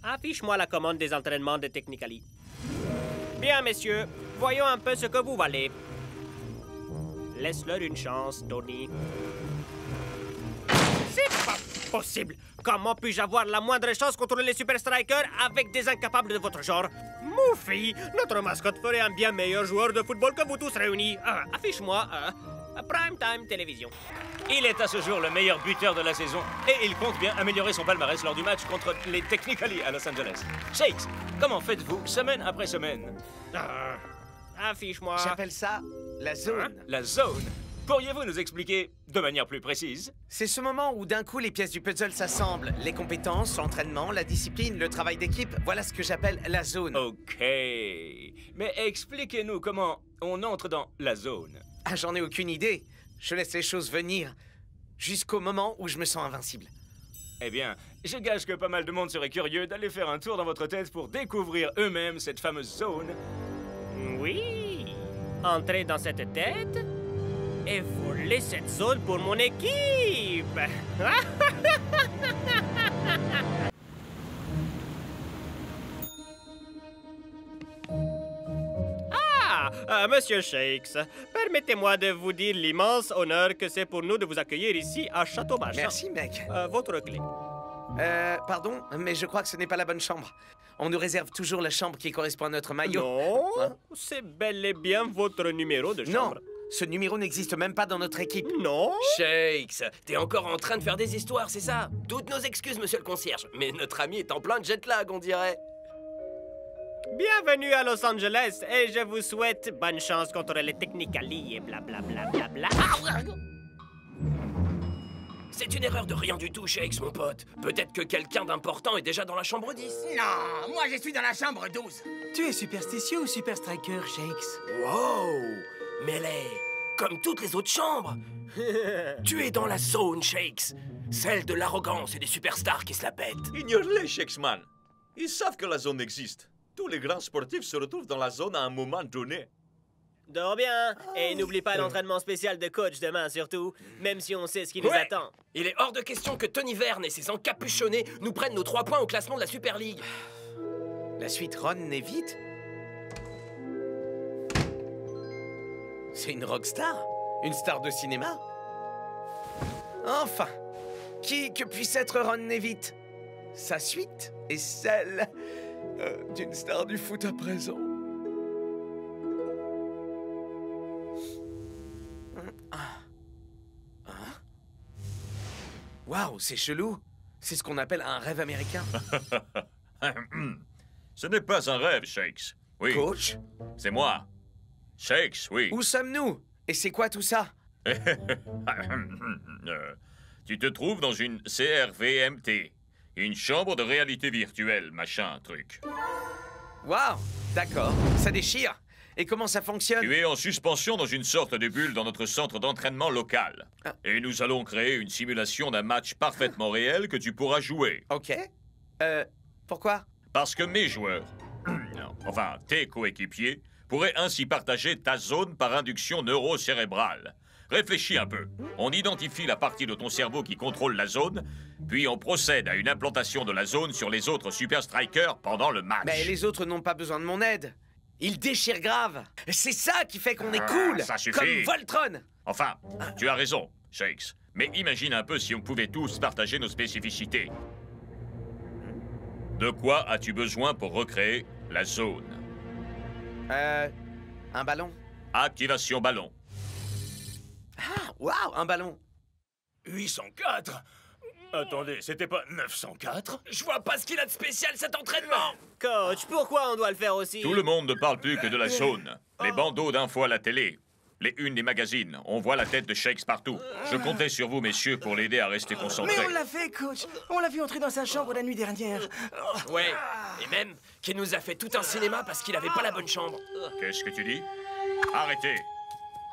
Affiche-moi la commande des entraînements de Technically. Bien, messieurs, voyons un peu ce que vous valez. Laisse-leur une chance, Tony. C'est pas possible! Comment puis-je avoir la moindre chance contre les Super Strikers avec des incapables de votre genre? Moufi, notre mascotte ferait un bien meilleur joueur de football que vous tous réunis. Affiche-moi Prime Time Télévision. Il est à ce jour le meilleur buteur de la saison et il compte bien améliorer son palmarès lors du match contre les Technically à Los Angeles. Shakes, comment faites-vous semaine après semaine? Affiche-moi. J'appelle ça la zone. La zone. Pourriez-vous nous expliquer de manière plus précise? C'est ce moment où d'un coup les pièces du puzzle s'assemblent. Les compétences, l'entraînement, la discipline, le travail d'équipe, voilà ce que j'appelle la zone. Ok. Mais expliquez-nous comment on entre dans la zone. Ah, j'en ai aucune idée. Je laisse les choses venir jusqu'au moment où je me sens invincible. Eh bien, je gage que pas mal de monde serait curieux d'aller faire un tour dans votre tête pour découvrir eux-mêmes cette fameuse zone. Oui. Entrez dans cette tête et volez cette zone pour mon équipe. Monsieur Shakes, permettez-moi de vous dire l'immense honneur que c'est pour nous de vous accueillir ici à Château-Marchand. Merci, mec. Votre clé. Pardon, mais je crois que ce n'est pas la bonne chambre. On nous réserve toujours la chambre qui correspond à notre maillot. Non, Hein? c'est bel et bien votre numéro de chambre. Non, ce numéro n'existe même pas dans notre équipe. Non. Shakes, t'es encore en train de faire des histoires, c'est ça? Toutes nos excuses, monsieur le concierge, mais notre ami est en plein jet lag, on dirait. Bienvenue à Los Angeles et je vous souhaite bonne chance contre les Technically et blablabla. C'est une erreur de rien du tout, Shakes, mon pote. Peut-être que quelqu'un d'important est déjà dans la chambre 10. Non, moi je suis dans la chambre 12. Tu es superstitieux ou super striker, Shakes? Wow! Mais comme toutes les autres chambres. Tu es dans la zone, Shakes. Celle de l'arrogance et des superstars qui se la pètent. Ignore-les, Shakesman. Ils savent que la zone existe. Tous les grands sportifs se retrouvent dans la zone à un moment donné. Dors bien et n'oublie pas l'entraînement spécial de coach demain surtout, même si on sait ce qui nous Ouais. attend. Il est hors de question que Tony Verne et ses encapuchonnés nous prennent nos 3 points au classement de la Super League. La suite Ron Nevitt? C'est une rockstar? Une star de cinéma? Enfin! Qui que puisse être Ron Nevitt? Sa suite est celle d'une star du foot à présent. Waouh, c'est chelou. C'est ce qu'on appelle un rêve américain. Ce n'est pas un rêve, Shakes. Oui, Coach, c'est moi. Shakes, oui. où sommes-nous? Et c'est quoi tout ça? Tu te trouves dans une CRVMT, une chambre de réalité virtuelle, machin, truc. Waouh, d'accord, ça déchire. Et comment ça fonctionne? Tu es en suspension dans une sorte de bulle dans notre centre d'entraînement local. Et nous allons créer une simulation d'un match parfaitement réel que tu pourras jouer. Ok. Pourquoi? Parce que mes joueurs, enfin tes coéquipiers, pourraient ainsi partager ta zone par induction neurocérébrale. Réfléchis un peu. On identifie la partie de ton cerveau qui contrôle la zone, puis on procède à une implantation de la zone sur les autres Super Strikers pendant le match. Mais les autres n'ont pas besoin de mon aide. Ils déchirent grave. C'est ça qui fait qu'on est cool. ça suffit. Comme Voltron. Enfin, tu as raison, Shakes. Mais imagine un peu si on pouvait tous partager nos spécificités. De quoi as-tu besoin pour recréer la zone? Un ballon. Activation ballon. Ah, waouh, un ballon. 804? Attendez, c'était pas 904? Je vois pas ce qu'il a de spécial cet entraînement. Coach, pourquoi on doit le faire aussi? Tout le monde ne parle plus que de la zone. Les bandeaux d'infos à la télé, les unes des magazines, on voit la tête de Shakes partout. Je comptais sur vous, messieurs, pour l'aider à rester concentré. Mais on l'a fait, coach. On l'a vu entrer dans sa chambre la nuit dernière. Ouais, et même qu'il nous a fait tout un cinéma parce qu'il avait pas la bonne chambre. Qu'est-ce que tu dis? Arrêtez.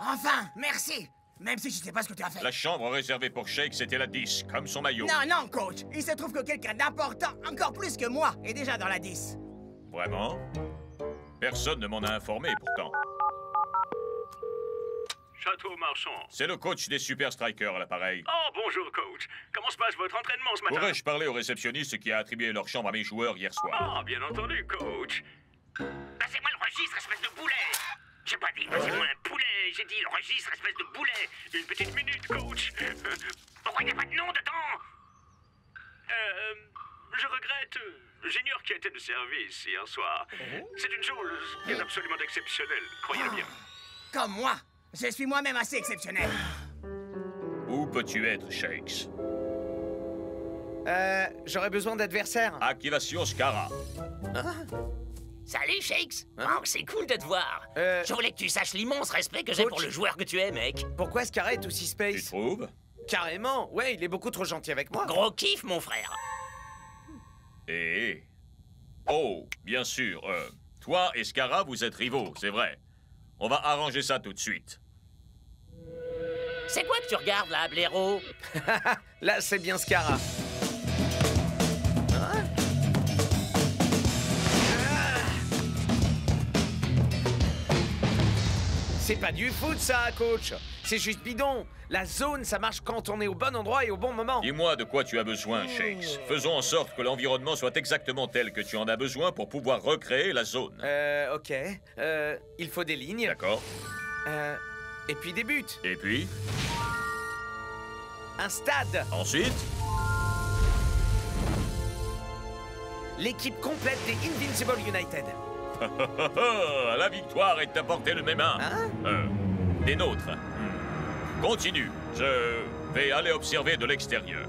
Enfin, merci. Même si je sais pas ce que tu as fait. La chambre réservée pour Shakes, c'était la 10, comme son maillot. Non, non, coach. Il se trouve que quelqu'un d'important, encore plus que moi, est déjà dans la 10. Vraiment? Personne ne m'en a informé, pourtant. Château Marchand. C'est le coach des Super Strikers à l'appareil. Oh, bonjour, coach. Comment se passe votre entraînement ce matin? Pourrais-je parler au réceptionniste qui a attribué leur chambre à mes joueurs hier soir? Ah, bien entendu, coach. Passez-moi le registre, espèce de boulet. J'ai pas dit passez-moi un poulet, j'ai dit le registre, espèce de boulet. Une petite minute, coach. Pourquoi il n'y a pas de nom dedans? Je regrette. J'ignore qui était de service hier soir. C'est une chose bien absolument exceptionnelle, croyez-le bien. Comme moi. Je suis moi-même assez exceptionnel. Où peux-tu être, Shakes? J'aurais besoin d'adversaires. Activation Scara. Salut, Shakes. Oh, c'est cool de te voir. Euh, Je voulais que tu saches l'immense respect que j'ai coach. pour le joueur que tu es, mec. Pourquoi Scara est aussi Tu space? trouves? Carrément. Ouais, il est beaucoup trop gentil avec moi. Gros kiff, mon frère. Et... Oh, bien sûr. Toi et Scara, vous êtes rivaux, c'est vrai. On va arranger ça tout de suite. C'est quoi que tu regardes, là, blaireau? Là, c'est bien Scara. C'est pas du foot, ça, coach. C'est juste bidon. La zone, ça marche quand on est au bon endroit et au bon moment. Dis-moi de quoi tu as besoin, Shakes. Faisons en sorte que l'environnement soit exactement tel que tu en as besoin pour pouvoir recréer la zone. Ok. Il faut des lignes. D'accord. Et puis des buts. Et puis? Un stade. Ensuite? L'équipe complète des Invincible United. La victoire est à portée de mes mains. Hein? Des nôtres. Continue. Je vais aller observer de l'extérieur.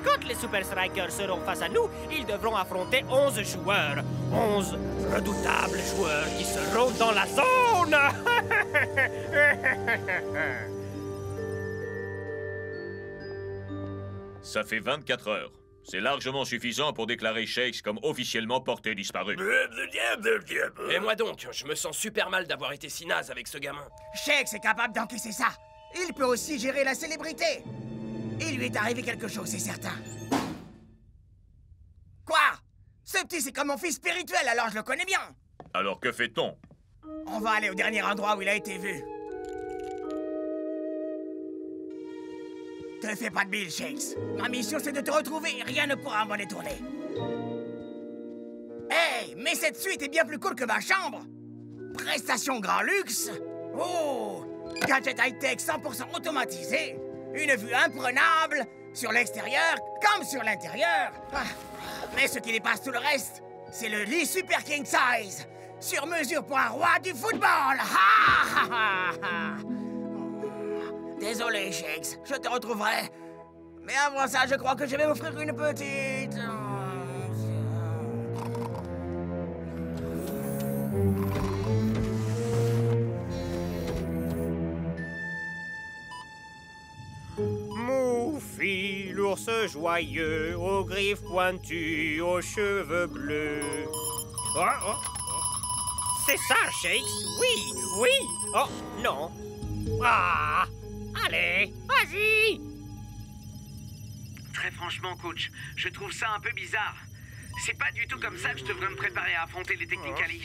Quand les Super Strikers seront face à nous, ils devront affronter 11 joueurs. 11 redoutables joueurs qui seront dans la zone. Ça fait 24 heures. C'est largement suffisant pour déclarer Shakes comme officiellement porté disparu. Et moi donc, je me sens super mal d'avoir été si naze avec ce gamin. Shakes est capable d'encaisser ça. Il peut aussi gérer la célébrité. Il lui est arrivé quelque chose, c'est certain. Quoi? Ce petit, c'est comme mon fils spirituel, alors je le connais bien. Alors que fait-on? On va aller au dernier endroit où il a été vu. Te fais pas de bile, Shakes. Ma mission, c'est de te retrouver. Rien ne pourra m'en détourner. Hey, mais cette suite est bien plus cool que ma chambre. Prestation grand luxe. Oh, gadget high-tech 100% automatisé. Une vue imprenable sur l'extérieur comme sur l'intérieur. Ah, mais ce qui dépasse tout le reste, c'est le lit Super King Size. Sur mesure pour un roi du football. Ha, ha, ha, ha. Désolé, Shakes, je te retrouverai. Mais avant ça, je crois que je vais m'offrir une petite... Moufie, l'ours joyeux, aux griffes pointues, aux cheveux bleus. Oh, oh, oh. C'est ça, Shakes? Oui, oui. Oh, non. Ah! Allez, vas-y! Très franchement, coach, je trouve ça un peu bizarre. C'est pas du tout comme ça que je devrais me préparer à affronter les Technicali.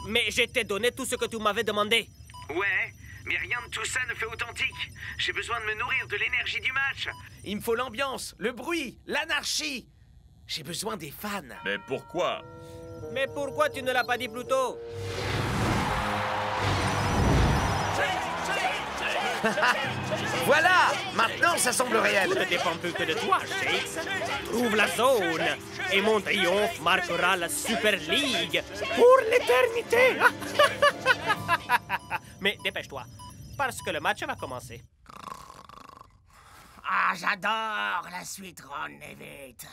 Mais je t'ai donné tout ce que tu m'avais demandé. Ouais, mais rien de tout ça ne fait authentique. J'ai besoin de me nourrir de l'énergie du match. Il me faut l'ambiance, le bruit, l'anarchie. J'ai besoin des fans. Mais pourquoi? Mais pourquoi tu ne l'as pas dit plus tôt? Voilà, maintenant ça semble réel. Tout ne dépend plus que de toi, Shakes. Trouve la zone et mon triomphe marquera la Super League pour l'éternité. Mais dépêche-toi, parce que le match va commencer. Ah, j'adore la suite Ron Nevitt.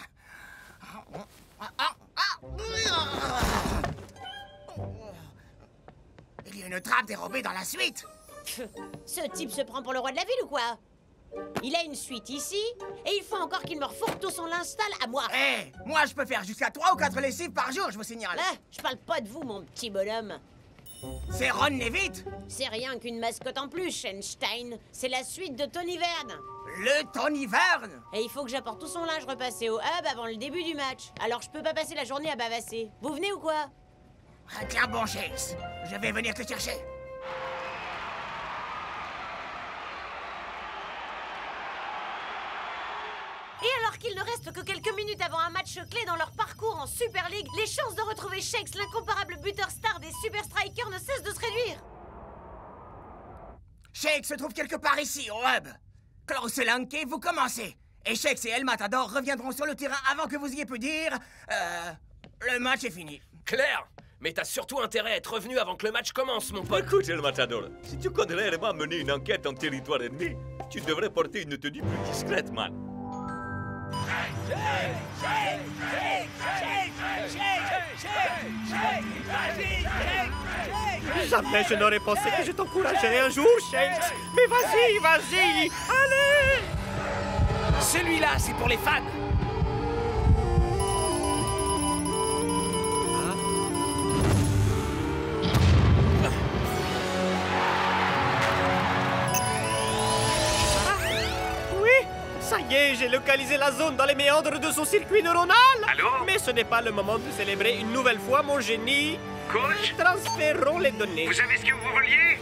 Il y a une trappe dérobée dans la suite. Ce type se prend pour le roi de la ville ou quoi? Il a une suite ici, et il faut encore qu'il me refourque tout son l'installe à moi. Hé, moi je peux faire jusqu'à 3 ou 4 lessives par jour, je vous signale. Là, je parle pas de vous, mon petit bonhomme. C'est Ron Nevitt. C'est rien qu'une mascotte en plus, Shenstein. C'est la suite de Tony Verne. le Tony Vern. Et il faut que j'apporte tout son linge repassé au hub avant le début du match. Alors je peux pas passer la journée à bavasser. Vous venez ou quoi? Ah, tiens bon, Shakes. Je vais venir te chercher. Et alors qu'il ne reste que quelques minutes avant un match clé dans leur parcours en Super League, les chances de retrouver Shakes, l'incomparable buteur star des Super Strikers, ne cessent de se réduire. Shakes se trouve quelque part ici, au hub. Klaus et Lanke, vous commencez. Et Shakes et El Matador reviendront sur le terrain avant que vous ayez pu dire... le match est fini. Claire, mais t'as surtout intérêt à être revenu avant que le match commence, mon pote. Écoute, El Matador, si tu comptes réellement mener une enquête en territoire ennemi, tu devrais porter une tenue plus discrète, man. Jamais je n'aurais pensé que je t'encouragerais un jour, Shakes. Mais vas-y, vas-y, allez! Celui-là, c'est pour les fans. Ça y est, j'ai localisé la zone dans les méandres de son circuit neuronal. Allô? Mais ce n'est pas le moment de célébrer une nouvelle fois mon génie. Coach? Transférons les données. Vous avez ce que vous vouliez?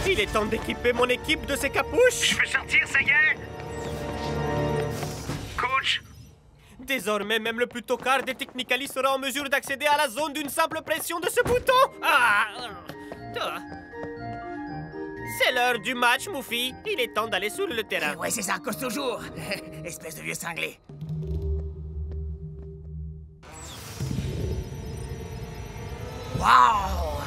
Il est temps d'équiper mon équipe de ces capuches. Je peux sortir, ça y est? Coach? Désormais, même le plus tocard des Technicali sera en mesure d'accéder à la zone d'une simple pression de ce bouton. C'est l'heure du match, Moufi. Il est temps d'aller sur le terrain. Ouais, c'est ça, cause toujours. Espèce de vieux cinglé. Waouh!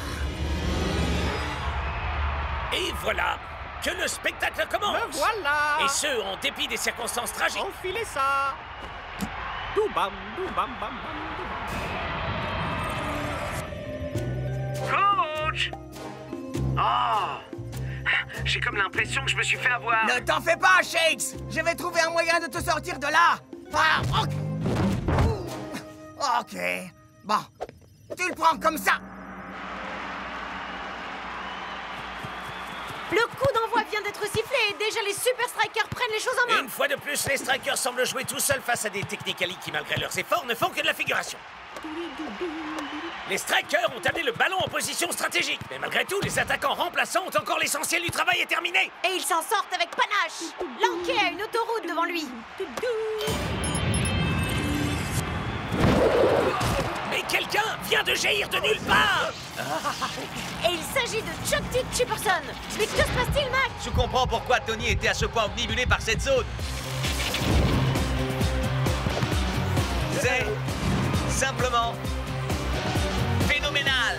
Et voilà que le spectacle commence. Me voilà! Et ce, en dépit des circonstances tragiques. Enfilez ça! Doubam, doubam, bam, bam, Coach! Oh! J'ai comme l'impression que je me suis fait avoir. Ne t'en fais pas, Shakes! Je vais trouver un moyen de te sortir de là! Ah, ok. Bon. Tu le prends comme ça! Le coup d'envoi vient d'être sifflé et déjà les Super Strikers prennent les choses en main. Une fois de plus, les Strikers semblent jouer tout seuls face à des Technicali qui, malgré leurs efforts, ne font que de la figuration. Les Strikers ont amené le ballon en position stratégique. Mais malgré tout, les attaquants remplaçants ont encore l'essentiel du travail à terminer. Et ils s'en sortent avec panache. Lanke a une autoroute devant lui. Mais quelqu'un vient de jaillir de nulle part. Et il s'agit de Chuck Chipperson. Mais que se passe-t-il, Mac? Je comprends pourquoi Tony était à ce point omnibulé par cette zone. C'est simplement phénoménal.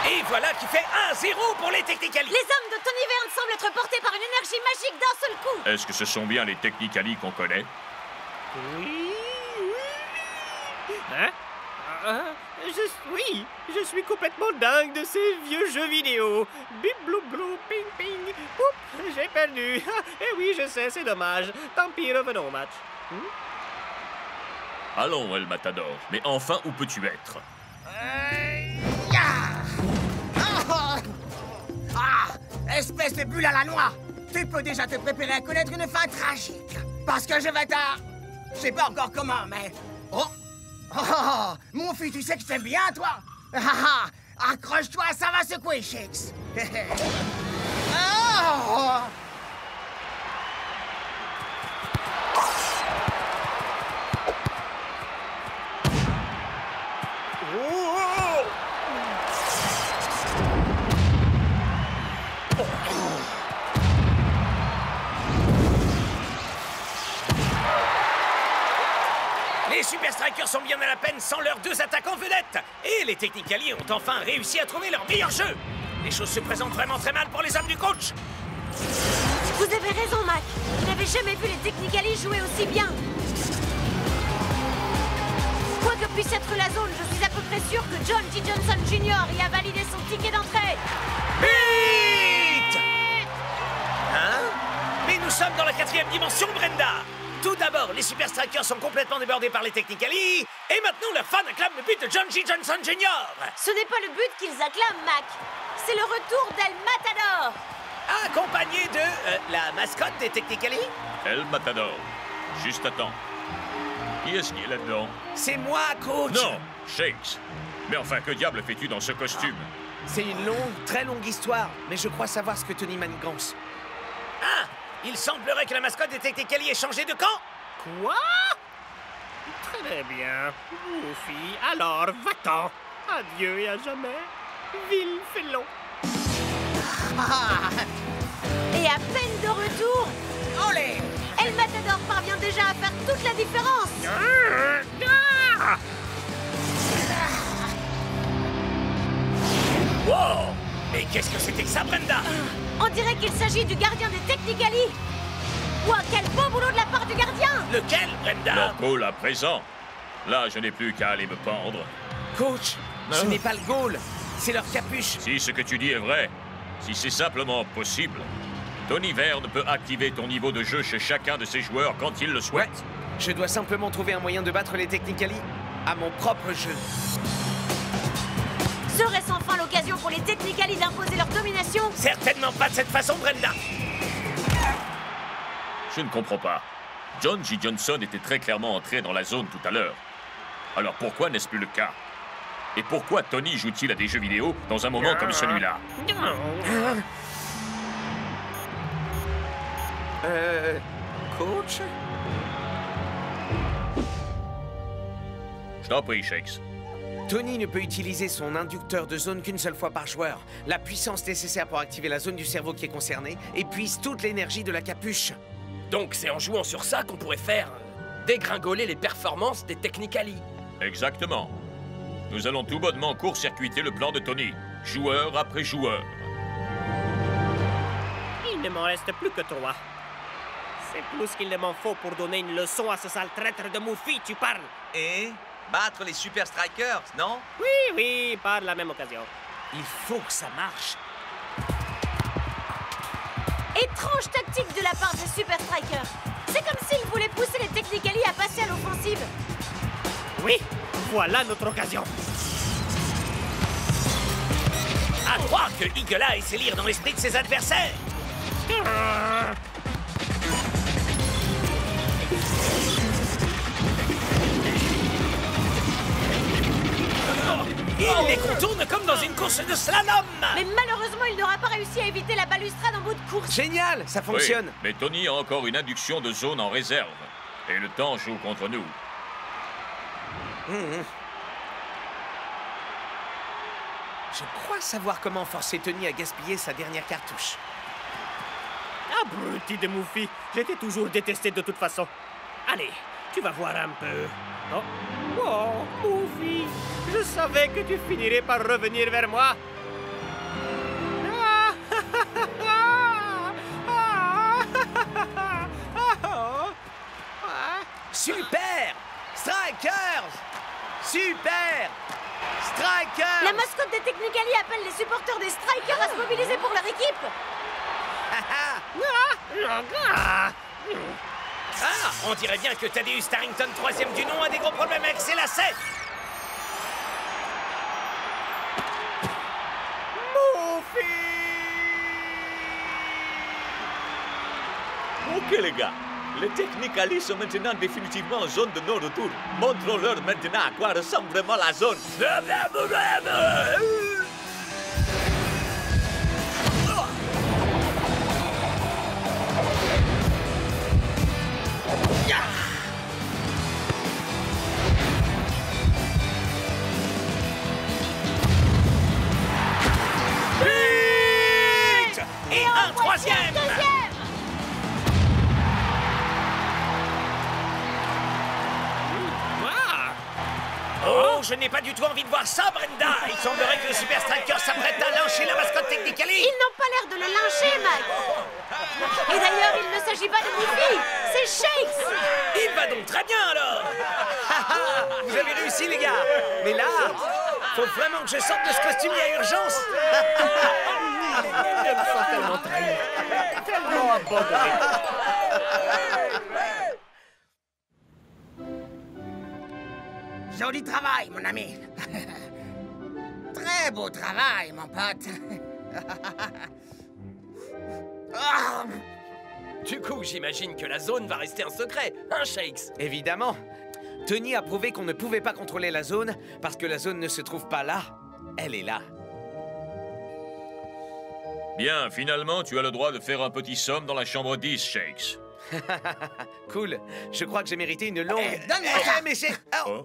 Et voilà qui fait 1-0 pour les Technicali. Les hommes de Tony Vern semblent être portés par une énergie magique d'un seul coup. Est-ce que ce sont bien les Technicali qu'on connaît? Oui. Hein? Oui, je suis complètement dingue de ces vieux jeux vidéo. Bip, blou, blou, ping, ping. Oups, j'ai perdu. Eh oui, je sais, c'est dommage. Tant pis, revenons au match. Allons, El Matador. Mais enfin, où peux-tu être? Espèce de bulle à la noix! Tu peux déjà te préparer à connaître une fin tragique. Parce que je vais je sais pas encore comment, mais... Oh, mon fils, tu sais que je t'aime bien, toi? Accroche-toi, ça va secouer, Shakes. Les Super Strikers sont bien à la peine sans leurs deux attaquants vedettes. Et les Technicali ont enfin réussi à trouver leur meilleur jeu. Les choses se présentent vraiment très mal pour les hommes du coach. Vous avez raison, Mac. Je n'avais jamais vu les Technicali jouer aussi bien. Quoi que puisse être la zone, je suis à peu près sûr que John T. Johnson Jr. y a validé son ticket d'entrée. Vite! Hein? Mais nous sommes dans la 4e dimension, Brenda. Tout d'abord, les Super Strikers sont complètement débordés par les Technicali, et maintenant leurs fans acclament le but de John J. Johnson Jr. Ce n'est pas le but qu'ils acclament, Mac. C'est le retour d'El Matador. Accompagné de la mascotte des Technicali. El Matador. Juste attends. Qui est-ce qui est là-dedans? C'est moi, coach. Non, Shakes. Mais enfin, que diable fais-tu dans ce costume? C'est une longue, très longue histoire, mais je crois savoir ce que Tony manigance. Ah! Il semblerait que la mascotte des Technicali ait changé de camp. Quoi? Très bien. Goofy, alors va-t'en. Adieu et à jamais. Vil félon. Et à peine de retour, Olé! El Matador parvient déjà à faire toute la différence. Wow! Mais qu'est-ce que c'était que ça, Brenda? On dirait qu'il s'agit du gardien des Technicali. Ouah, quel beau boulot de la part du gardien. Lequel, Brenda? Mon goal à présent. Là, je n'ai plus qu'à aller me pendre. Coach, ce n'est pas le goal, c'est leur capuche. Si ce que tu dis est vrai, si c'est simplement possible, Tony Verne peut activer ton niveau de jeu chez chacun de ses joueurs quand il le souhaite. Je dois simplement trouver un moyen de battre les Technicali à mon propre jeu. Serait-ce enfin l'occasion pour les Technicali d'imposer leur domination? Certainement pas de cette façon, Brenda. Je ne comprends pas. John J. Johnson était très clairement entré dans la zone tout à l'heure. Alors pourquoi n'est-ce plus le cas? Et pourquoi Tony joue-t-il à des jeux vidéo dans un moment comme celui-là? Coach? Je t'en prie, Shakes. Tony ne peut utiliser son inducteur de zone qu'une seule fois par joueur. La puissance nécessaire pour activer la zone du cerveau qui est concernée épuise toute l'énergie de la capuche. Donc c'est en jouant sur ça qu'on pourrait faire dégringoler les performances des Technicali. Exactement. Nous allons tout bonnement court-circuiter le plan de Tony, joueur après joueur. Il ne m'en reste plus que 3. C'est plus qu'il ne m'en faut pour donner une leçon à ce sale traître de Moufy, tu parles. Et battre les Super Strikers, non? Oui, par la même occasion. Il faut que ça marche. Étrange tactique de la part des Super Strikers. C'est comme s'ils voulaient pousser les Technicali à passer à l'offensive. Oui, voilà notre occasion. À croire que Eagle Eye sait lire dans l'esprit de ses adversaires. Il les contourne comme dans une course de slalom. Mais malheureusement, il n'aura pas réussi à éviter la balustrade en bout de course. Génial, ça fonctionne. Oui, mais Tony a encore une induction de zone en réserve. Et le temps joue contre nous. Je crois savoir comment forcer Tony à gaspiller sa dernière cartouche. Abruti de Moufy, je t'ai toujours détesté de toute façon. Allez, tu vas voir un peu. Oh, Moufy, je savais que tu finirais par revenir vers moi. Super! Strikers! Super! Strikers! La mascotte des Technicali appelle les supporters des Strikers à se mobiliser pour leur équipe. Ah, on dirait bien que Thaddeus Starrington, 3e du nom, a des gros problèmes avec ses lacets. Ok les gars, les Technicali sont maintenant définitivement en zone de non-retour. Montrons-leur maintenant à quoi ressemble vraiment la zone. Et un troisième! Oh, je n'ai pas du tout envie de voir ça, Brenda! Il semblerait que le Super Striker s'apprête à lyncher la mascotte Technicali! Ils n'ont pas l'air de le lyncher, Mac. Et d'ailleurs, il ne s'agit pas de Moufy, c'est Shakes. Il va donc très bien, alors! Vous avez réussi, les gars! Mais là, faut vraiment que je sorte de ce costume, il y a urgence! Je me sens tellement trahi. Tellement abandonné. Joli travail, mon ami. Très beau travail, mon pote. Ah. Du coup, j'imagine que la zone va rester un secret, hein, Shakes? Évidemment. Tony a prouvé qu'on ne pouvait pas contrôler la zone parce que la zone ne se trouve pas là. Elle est là. Bien, finalement, tu as le droit de faire un petit somme dans la chambre 10, Shakes. Cool. Je crois que j'ai mérité une longue... Donne-moi ça. mais c'est... Oh.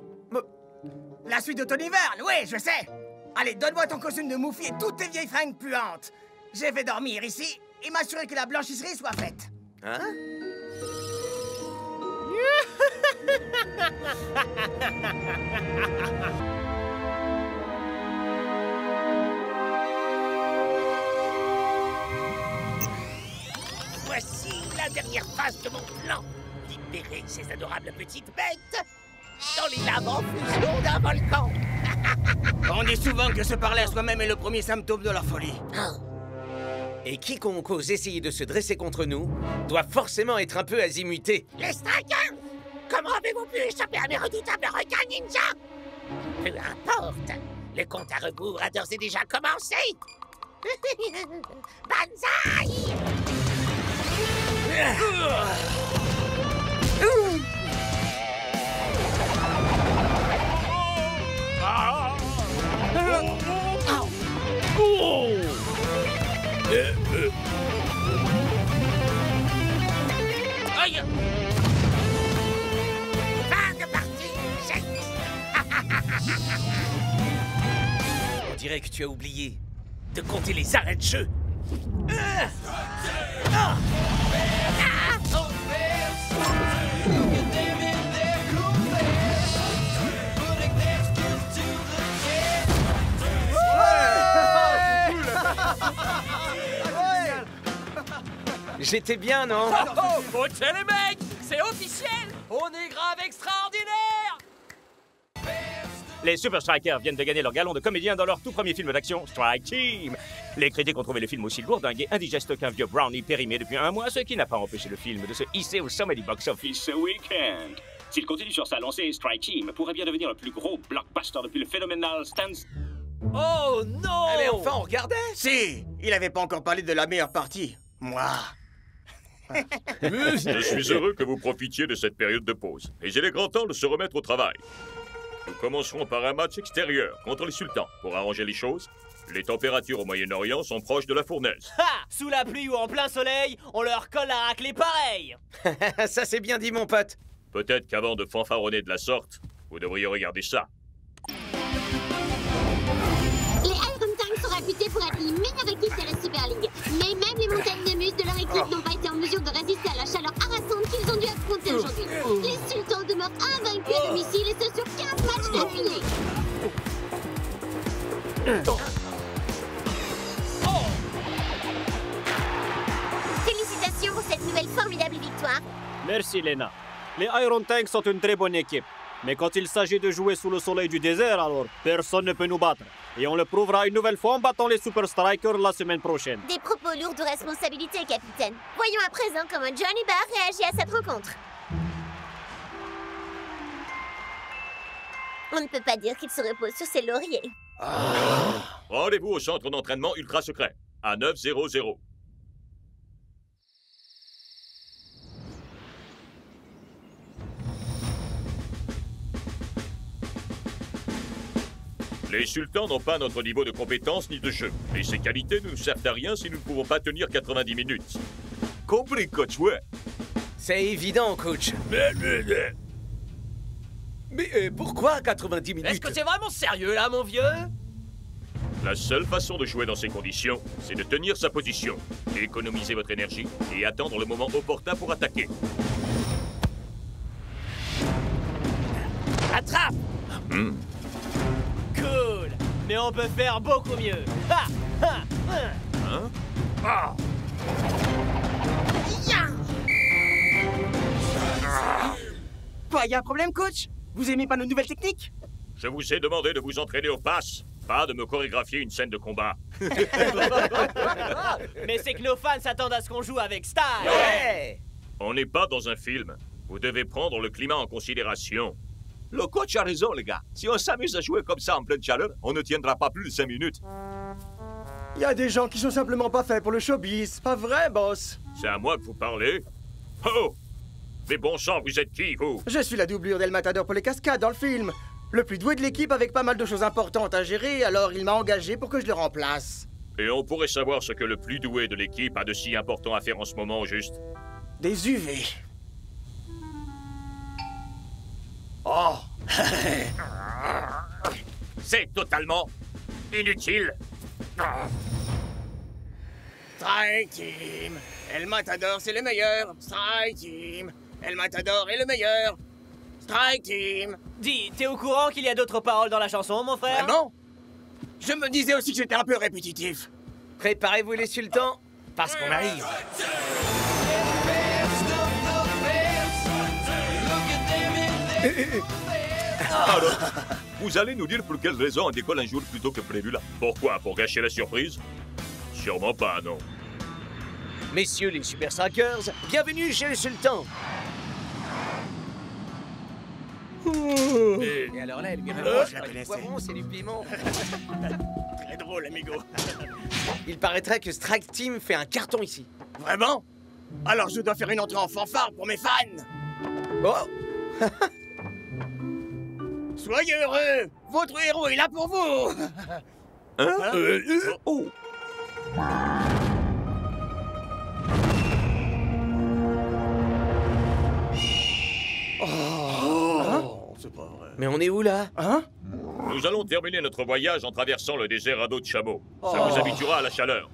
La suite de Tony Verne, oui, je sais. Allez, donne-moi ton costume de Mouffi et toutes tes vieilles fringues puantes. Je vais dormir ici et m'assurer que la blanchisserie soit faite. Hein? Voici la dernière phase de mon plan. Libérer ces adorables petites bêtes dans les laves en fusion d'un volcan. On dit souvent que se parler à soi-même est le premier symptôme de la folie. Et quiconque ose essayer de se dresser contre nous doit forcément être un peu azimuté. Les Strikers! Comment avez-vous pu échapper à mes redoutables requins ninja? Peu importe, le compte à rebours a d'ores et déjà commencé. Banzai! Aïe! Fin de partie, Shakes! On dirait que tu as oublié de compter les arrêts de jeu. J'étais bien, non? Ok les mecs, c'est officiel. On est grave extraordinaire. Les Super Strikers viennent de gagner leur galon de comédien dans leur tout premier film d'action, Strike Team. Les critiques ont trouvé le film aussi lourdingue et indigeste qu'un vieux brownie périmé depuis un mois, ce qui n'a pas empêché le film de se hisser au sommet du box-office ce week-end. S'il continue sur sa lancée, Strike Team pourrait bien devenir le plus gros blockbuster depuis le phénoménal Stans. Oh non! Mais enfin, on regardait. Si, il avait pas encore parlé de la meilleure partie. Moi. Je suis heureux que vous profitiez de cette période de pause. Et il est grand temps de se remettre au travail. Nous commencerons par un match extérieur contre les sultans. Pour arranger les choses, les températures au Moyen-Orient sont proches de la fournaise. Ha! Sous la pluie ou en plein soleil, on leur colle la raclée pareil. Ça, c'est bien dit, mon pote. Peut-être qu'avant de fanfaronner de la sorte, vous devriez regarder ça. Les Iron Tanks sont réputés pour être les meilleures équipes de la Super League. Mais même les montagnes de muscles de leur équipe n'ont pas été en mesure de résister à la chaleur harassante qu'ils ont dû affronter aujourd'hui. Les sultans demeurent invaincus à domicile et ce sur 15 matchs d'affilée. Félicitations pour cette nouvelle formidable victoire. Merci, Lena. Les Iron Tanks sont une très bonne équipe. Mais quand il s'agit de jouer sous le soleil du désert, alors personne ne peut nous battre. Et on le prouvera une nouvelle fois en battant les Super Strikers la semaine prochaine. Des propos lourds de responsabilité, capitaine. Voyons à présent comment Johnny Barr réagit à cette rencontre. On ne peut pas dire qu'il se repose sur ses lauriers. Rendez-vous au centre d'entraînement ultra secret, à 900. Les sultans n'ont pas notre niveau de compétence ni de jeu. Et ces qualités ne nous servent à rien si nous ne pouvons pas tenir 90 minutes. Compris, coach, ouais. C'est évident, coach. Mais pourquoi 90 minutes? Est-ce que c'est vraiment sérieux là, mon vieux? La seule façon de jouer dans ces conditions, c'est de tenir sa position, économiser votre énergie et attendre le moment opportun pour attaquer. Attrape! Cool. Mais on peut faire beaucoup mieux. Ha! Ha! Hein? Ah! Quoi, y a un problème, coach? Vous aimez pas nos nouvelles techniques? Je vous ai demandé de vous entraîner au pass, pas de me chorégraphier une scène de combat. Mais c'est que nos fans s'attendent à ce qu'on joue avec style. Ouais. On n'est pas dans un film. Vous devez prendre le climat en considération. Le coach a raison, les gars. Si on s'amuse à jouer comme ça en pleine chaleur, on ne tiendra pas plus de 5 minutes. Il y a des gens qui sont simplement pas faits pour le showbiz. Pas vrai, boss? C'est à moi que vous parlez? Oh! Mais bon sang, vous êtes qui, vous? Je suis la doublure d'El Matador pour les cascades dans le film. Le plus doué de l'équipe avec pas mal de choses importantes à gérer, alors il m'a engagé pour que je le remplace. Et on pourrait savoir ce que le plus doué de l'équipe a de si important à faire en ce moment, au juste? Des UV. Oh! C'est totalement inutile. Strike Team! El Matador, c'est le meilleur! Strike Team! El Matador est le meilleur! Strike Team! Dis, t'es au courant qu'il y a d'autres paroles dans la chanson, mon frère? Vraiment? Je me disais aussi que j'étais un peu répétitif. Préparez-vous les sultans, parce qu'on arrive. Alors, vous allez nous dire pour quelle raison on décolle un jour plus tôt que prévu là? Pourquoi? Pour gâcher la surprise? Sûrement pas, non. Messieurs les Super Strikers, bienvenue chez le sultan. Et alors là, elle vient je la connaissais. poivron, c'est du piment. Très drôle, amigo. Il paraîtrait que Strike Team fait un carton ici. Vraiment? Alors je dois faire une entrée en fanfare pour mes fans. Oh! Soyez heureux! Votre héros est là pour vous! Hein? Oh! C'est pas vrai. Mais on est où là? Hein? Nous allons terminer notre voyage en traversant le désert à dos de chameau. Ça vous habituera à la chaleur.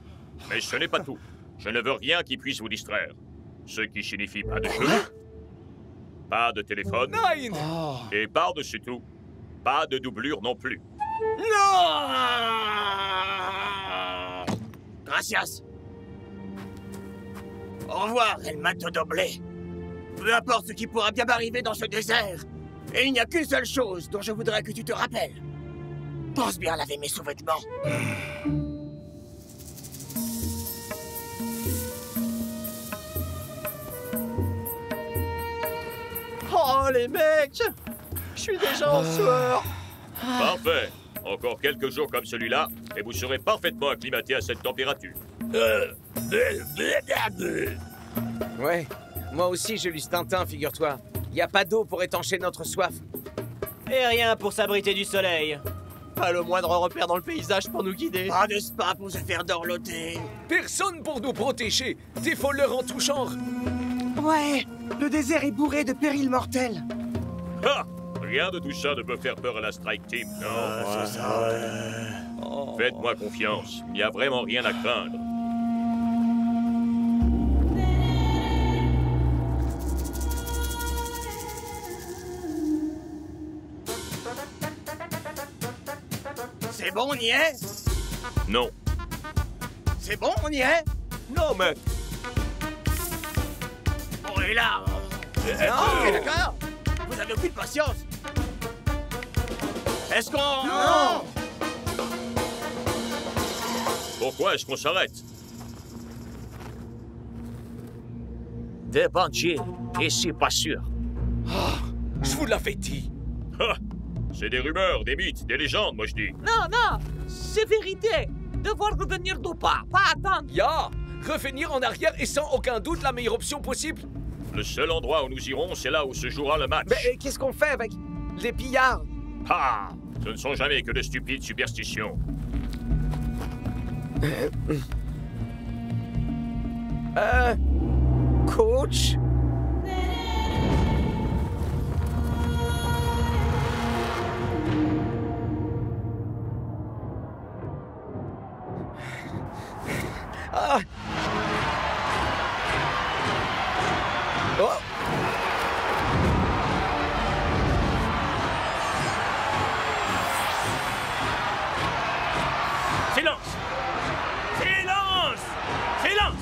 Mais ce n'est pas tout. Je ne veux rien qui puisse vous distraire. Ce qui signifie pas de jeu, pas de téléphone, et par-dessus tout, pas de doublure non plus. Non! Gracias. Au revoir, El Matador. Peu importe ce qui pourra bien m'arriver dans ce désert. Et il n'y a qu'une seule chose dont je voudrais que tu te rappelles. Pense bien à laver mes sous-vêtements. Oh, les mecs! Je suis déjà en sueur! Parfait. Encore quelques jours comme celui-là, et vous serez parfaitement acclimaté à cette température. Ouais, moi aussi j'ai lu ce Tintin, figure-toi. Y a pas d'eau pour étancher notre soif. Et rien pour s'abriter du soleil. Pas le moindre repère dans le paysage pour nous guider. Pas de spa pour se faire dorloter. Personne pour nous protéger. Des voleurs en tout genre. Ouais, le désert est bourré de périls mortels. Ah! Rien de tout ça ne peut faire peur à la Strike Team, non? C'est ça. Faites-moi confiance. Il n'y a vraiment rien à craindre. C'est bon, on y est? Non. C'est bon, on y est? Non, mais... On est là. Ok, d'accord. Vous avez aucune patience. Est-ce qu'on... Non! Pourquoi est-ce qu'on s'arrête? Des bandits, ici pas sûr. Je vous l'avais dit. Ah! C'est des rumeurs, des mythes, des légendes, moi je dis. Non, non, c'est vérité. Devoir revenir d'où pas attendre. Revenir en arrière est sans aucun doute la meilleure option possible. Le seul endroit où nous irons, c'est là où se jouera le match. Mais qu'est-ce qu'on fait avec les pillards? Ah! Ce ne sont jamais que de stupides superstitions. Coach? Ah! Oh! Silence! Silence! Silence!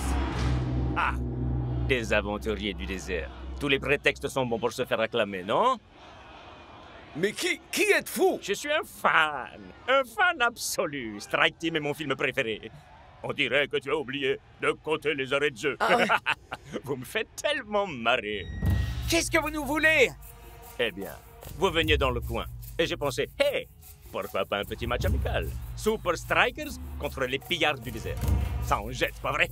Ah! Des aventuriers du désert. Tous les prétextes sont bons pour se faire acclamer, non? Mais qui êtes-vous? Je suis un fan absolu. Strike Team est mon film préféré. On dirait que tu as oublié de compter les arrêts de jeu. Vous me faites tellement marrer. Qu'est-ce que vous nous voulez? Eh bien, vous veniez dans le coin. Et j'ai pensé, hey, pourquoi pas un petit match amical? Super Strikers contre les pillards du désert. Ça en jette, pas vrai?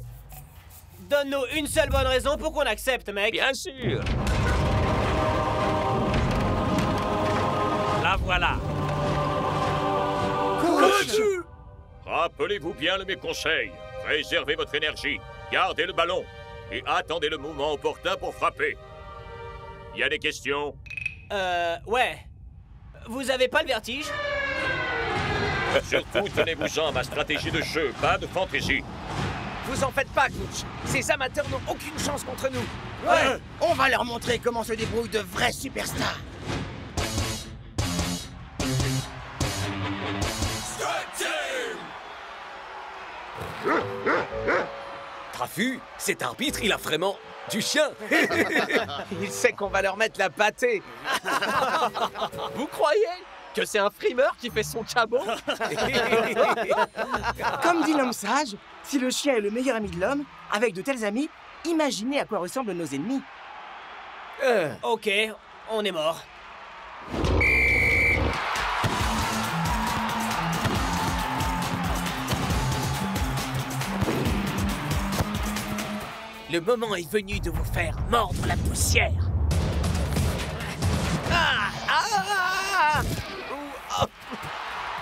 Donne-nous une seule bonne raison pour qu'on accepte, mec. Bien sûr. La voilà. Coach! Rappelez-vous bien de mes conseils. Réservez votre énergie, gardez le ballon et attendez le moment opportun pour frapper. Il y a des questions? Ouais. Vous avez pas le vertige? Surtout, tenez-vous-en à ma stratégie de jeu, pas de fantaisie. Vous en faites pas, coach. Ces amateurs n'ont aucune chance contre nous. Ouais, on va leur montrer comment se débrouillent de vrais superstars. Trafu, cet arbitre, il a vraiment du chien. Il sait qu'on va leur mettre la pâtée. Vous croyez que c'est un frimeur qui fait son cabot? Comme dit l'homme sage, si le chien est le meilleur ami de l'homme, avec de tels amis, imaginez à quoi ressemblent nos ennemis. Ok, on est mort. Le moment est venu de vous faire mordre la poussière.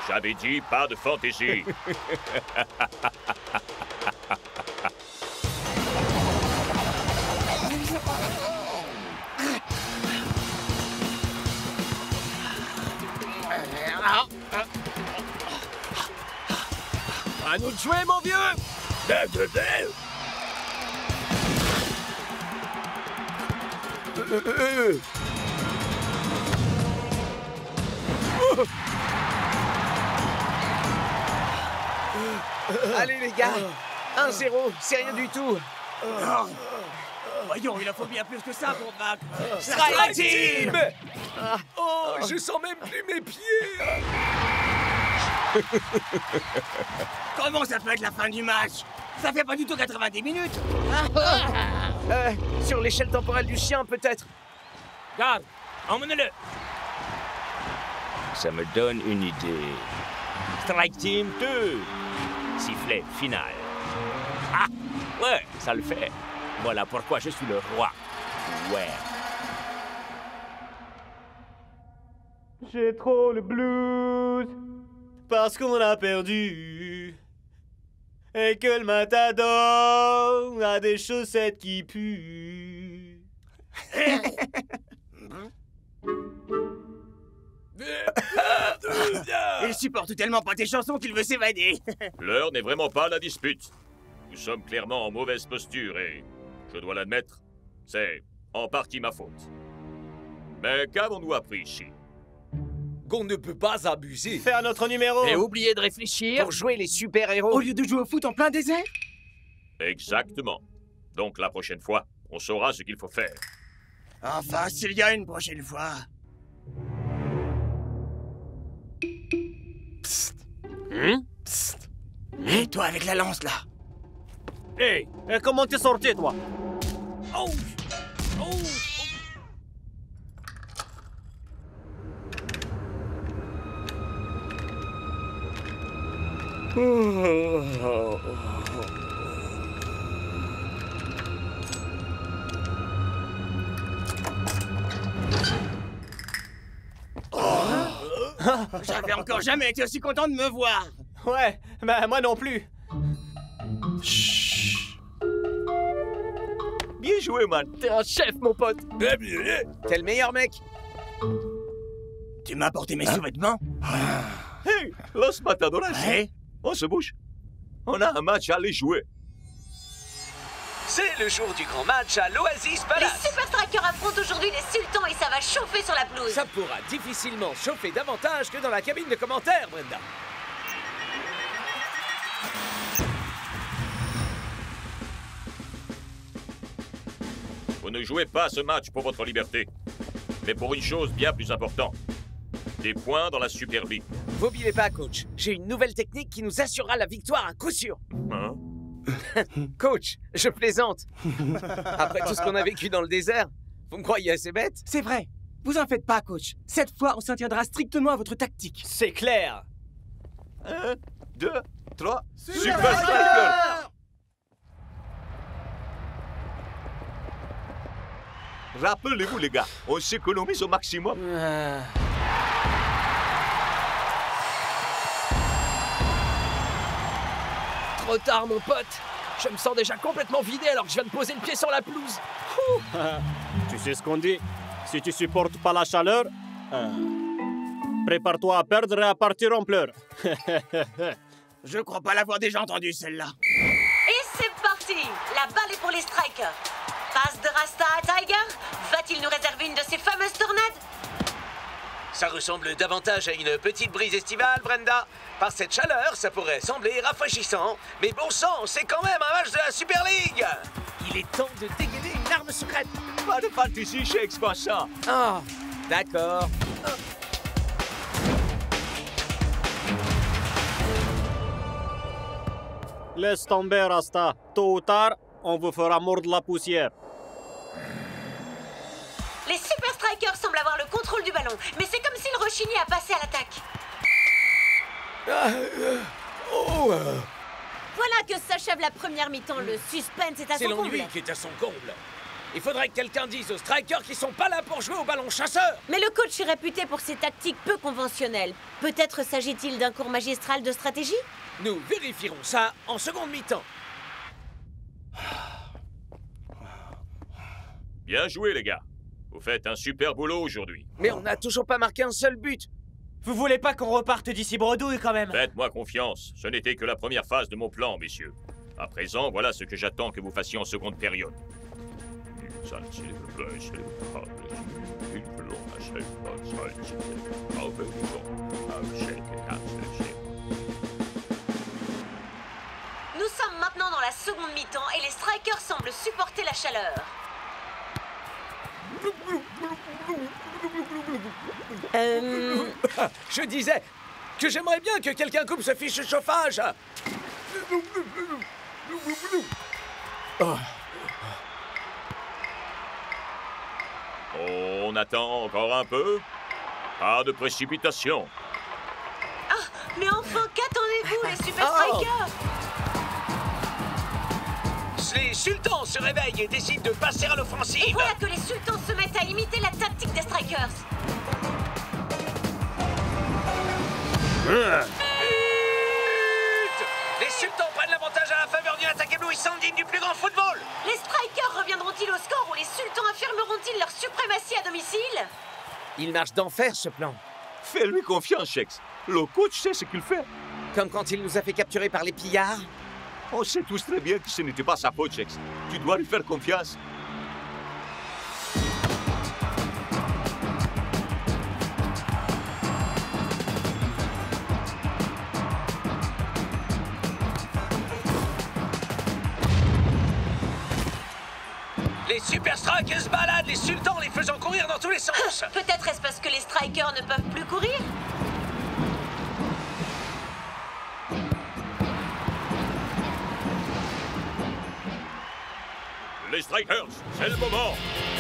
J'avais dit pas de fantaisie. À nous de jouer, mon vieux! Allez les gars, 1-0, c'est rien du tout. Voyons, il en faut bien plus que ça pour vaincre. Strike Team! Oh, je sens même plus mes pieds! Comment ça peut être la fin du match? Ça fait pas du tout 90 minutes. Sur l'échelle temporelle du chien, peut-être. Garde, emmenez-le. Ça me donne une idée. Strike Team 2. Sifflet final. Ah, ouais, ça le fait. Voilà pourquoi je suis le roi. Ouais. J'ai trop le blues parce qu'on a perdu et que le matador a des chaussettes qui puent. Il supporte tellement pas tes chansons qu'il veut s'évader. L'heure n'est vraiment pas à la dispute. Nous sommes clairement en mauvaise posture et, je dois l'admettre, c'est en partie ma faute. Mais qu'avons-nous appris ici? Qu'on ne peut pas abuser. Faire notre numéro. Et oublier de réfléchir. Pour jouer les super-héros. Au lieu de jouer au foot en plein désert? Exactement. Donc la prochaine fois, on saura ce qu'il faut faire. Enfin, s'il y a une prochaine fois. Psst. Psst. Et toi avec la lance, là. Hey, comment t'es sorti, toi? Oh! Oh! J'avais encore jamais été aussi content de me voir. Ouais, bah moi non plus. Bien joué, man. T'es un chef, mon pote. T'es le meilleur, mec. Tu m'as apporté mes sous-vêtements? Hey, Los Matadores. Ouais. On se bouge. On a un match à aller jouer. C'est le jour du grand match à l'Oasis Palace. Les Super Strikers affrontent aujourd'hui les Sultans et ça va chauffer sur la pelouse. Ça pourra difficilement chauffer davantage que dans la cabine de commentaires, Brenda. Vous ne jouez pas ce match pour votre liberté, mais pour une chose bien plus importante. Des points dans la Super League. Vous oubliez pas, coach. J'ai une nouvelle technique qui nous assurera la victoire à coup sûr. Hein? Coach, je plaisante. Après tout ce qu'on a vécu dans le désert, vous me croyez assez bête? C'est vrai. Vous en faites pas, coach. Cette fois, on s'en tiendra strictement à votre tactique. C'est clair. 1, 2, 3, Super Striker! Rappelez-vous, les gars, on s'économise au maximum. Trop tard, mon pote. Je me sens déjà complètement vidé alors que je viens de poser le pied sur la pelouse. Tu sais ce qu'on dit? Si tu supportes pas la chaleur, prépare-toi à perdre et à partir en pleurs. Je crois pas l'avoir déjà entendu, celle-là. Et c'est parti! La balle est pour les strikers. Passe de Rasta à Tiger. Va-t-il nous réserver une de ces fameuses tornades? Ça ressemble davantage à une petite brise estivale, Brenda. Par cette chaleur, ça pourrait sembler rafraîchissant. Mais bon sang, c'est quand même un match de la Super League. Il est temps de dégainer une arme secrète. Pas de fantaisie, Shakes, pas ça. Ah, d'accord. Laisse tomber, Rasta. Tôt ou tard, on vous fera mordre la poussière. Les Super Strikers semblent avoir le contrôle du ballon, mais c'est comme s'ils rechignaient à passer à l'attaque. Voilà que s'achève la première mi-temps. Le suspense est à C'est son comble. l'ennui qui est à son comble. Il faudrait que quelqu'un dise aux strikers qu'ils sont pas là pour jouer au ballon chasseur. Mais le coach est réputé pour ses tactiques peu conventionnelles. Peut-être s'agit-il d'un cours magistral de stratégie? Nous vérifierons ça en seconde mi-temps. Bien joué, les gars. Vous faites un super boulot aujourd'hui. Mais on n'a toujours pas marqué un seul but. Vous voulez pas qu'on reparte d'ici bredouille, quand même? Faites-moi confiance. Ce n'était que la première phase de mon plan, messieurs. À présent, voilà ce que j'attends que vous fassiez en seconde période. Nous sommes maintenant dans la seconde mi-temps et les strikers semblent supporter la chaleur. Je disais que j'aimerais bien que quelqu'un coupe ce fichu chauffage. On attend encore un peu. Pas de précipitation. Ah, mais enfin, qu'attendez-vous, les Super Strikers? Les sultans se réveillent et décident de passer à l'offensive. Et voilà que les sultans se mettent à imiter la tactique des strikers. Les sultans prennent l'avantage à la faveur d'une attaque éblouissante digne du plus grand football. Les strikers reviendront-ils au score ou les sultans affirmeront-ils leur suprématie à domicile? Il marche d'enfer, ce plan. Fais-lui confiance, Shakes. Le coach sait ce qu'il fait. Comme quand il nous a fait capturer par les pillards. On sait tous très bien que ce n'était pas sa faute, Shakes. Tu dois lui faire confiance. Les Super Strikers se baladent, les sultans les faisant courir dans tous les sens. Peut-être est-ce parce que les strikers ne peuvent plus courir? Les strikers, c'est le moment.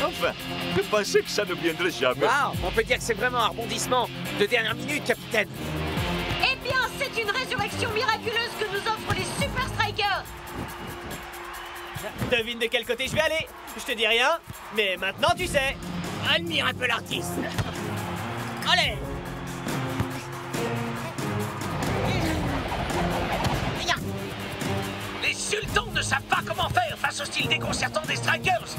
Enfin, je pensais que ça ne viendrait jamais. Waouh, on peut dire que c'est vraiment un rebondissement de dernière minute, capitaine. Eh bien, c'est une résurrection miraculeuse que nous offrent les Super Strikers. Devine de quel côté je vais aller. Je te dis rien, mais maintenant tu sais. Admire un peu l'artiste. Allez. Viens. Les sultans ne savent pas comment faire face au style déconcertant des strikers.